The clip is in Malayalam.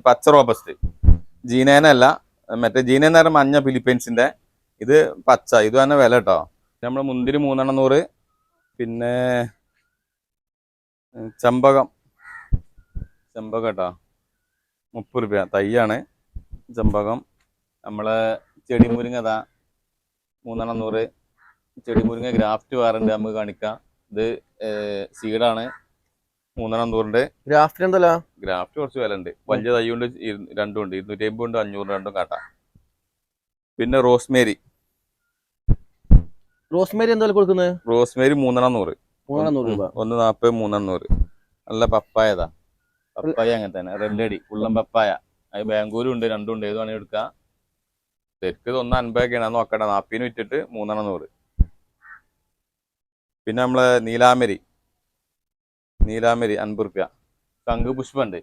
പച്ച റോബസ്റ്റ്. ജീനേനല്ല, മറ്റേ ജീനേന്ന് പറഞ്ഞാൽ മഞ്ഞ ഫിലിപ്പീൻസിന്റെ, ഇത് പച്ച. ഇത് തന്നെ വില കേട്ടോ. നമ്മുടെ മുന്തിരി 3 പിന്നെ ചെമ്പകം കേട്ടോ 30 രൂപ തൈയാണ് ചെമ്പകം. നമ്മളെ ചെടി മുരിങ്ങ 3 ചെടി മുരിങ്ങ ഗ്രാഫ്റ്റ് വേറുണ്ട്, നമുക്ക് കാണിക്കാം. ഇത് സീഡാണ് 3 ഗ്രാഫ്റ്റ് കുറച്ച് വില ഉണ്ട്. വലിയ തൈ കൊണ്ട് രണ്ടും ഉണ്ട്, 250 ഉണ്ട്, 500 രണ്ടും കാട്ടാം. പിന്നെ റോസ്മേരി എന്താ കൊടുക്കുന്നത്? റോസ്മേരി 300 140, 300. നല്ല പപ്പായതാ, പപ്പായ അങ്ങനെ തന്നെ റെഡടി ഉള്ളം പപ്പായ. അത് ബാംഗ്ലൂരും ഉണ്ട്, രണ്ടും ഉണ്ട്, ഏത് വേണമെങ്കിൽ എടുക്കാം. ശരിക്കും ഇത് 150 നോക്കട്ടെ, 40 വിറ്റിട്ട് 300. പിന്നെ നമ്മളെ നീലാമരി 50 രൂപ. ശംഖ് പുഷ്പുണ്ട്,